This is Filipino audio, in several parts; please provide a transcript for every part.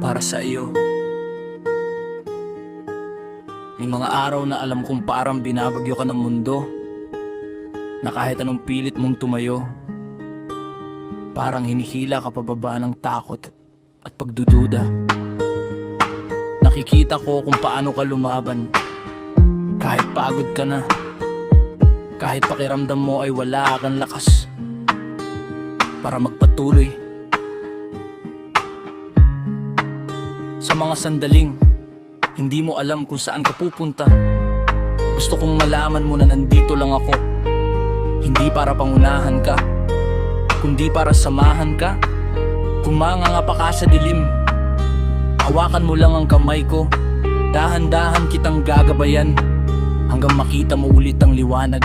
para sa iyo. May mga araw na alam kong parang binabagyo ka ng mundo, na kahit anong pilit mong tumayo, parang hinihila ka pababa ng takot at pagdududa. Nakikita ko kung paano ka lumaban, kahit pagod ka na, kahit pakiramdam mo ay wala kang lakas para magpatuloy. Sa mga sandaling hindi mo alam kung saan ka pupunta, gusto kong malaman mo na nandito lang ako. Hindi para pangunahan ka, kundi para samahan ka. Kung mangangapa ka sa dilim, hawakan mo lang ang kamay ko. Dahan-dahan kitang gagabayan hanggang makita mo ulit ang liwanag.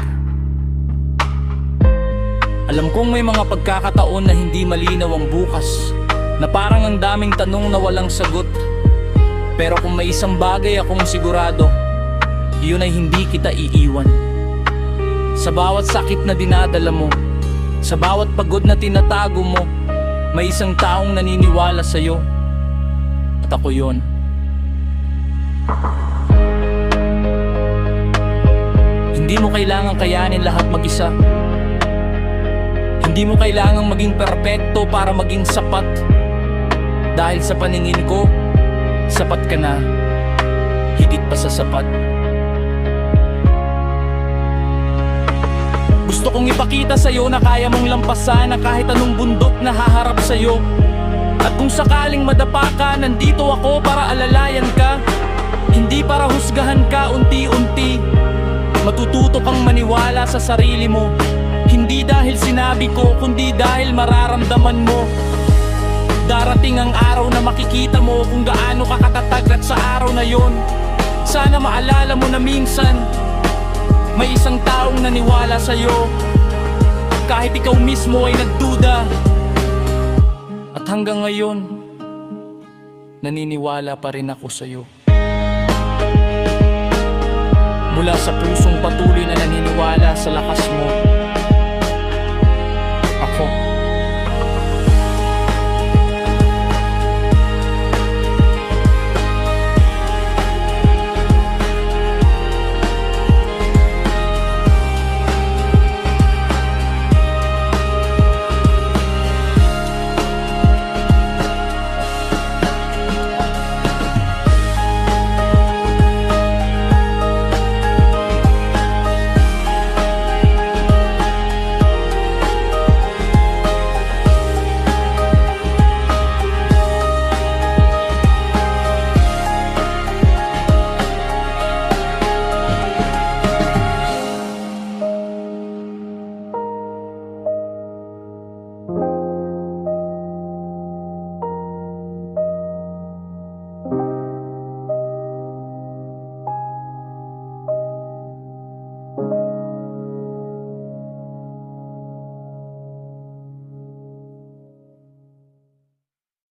Alam kong may mga pagkakataon na hindi malinaw ang bukas, na parang ang daming tanong na walang sagot. Pero kung may isang bagay akong sigurado, iyon ay hindi kita iiwan. Sa bawat sakit na dinadala mo, sa bawat pagod na tinatago mo, may isang taong naniniwala sa'yo, at ako yon. Hindi mo kailangang kayanin lahat mag-isa. Hindi mo kailangang maging perpekto para maging sapat. Dahil sa paningin ko, sapat ka na, higit pa sa sapat. Gusto kong ipakita sa'yo na kaya mong lampasan na kahit anong bundok na haharap sa'yo. At kung sakaling madapa ka, nandito ako para alalayan ka, hindi para husgahan ka unti-unti. Matututo kang maniwala sa sarili mo, hindi dahil sinabi ko, kundi dahil mararamdaman mo. Darating ang araw na makikita mo kung gaano ka katatag, at sa araw na yon, sana maalala mo na minsan may isang taong naniwala sa'yo, kahit ikaw mismo ay nagduda. At hanggang ngayon, naniniwala pa rin ako sa'yo. Mula sa pusong patuloy na naniniwala sa lakas mo,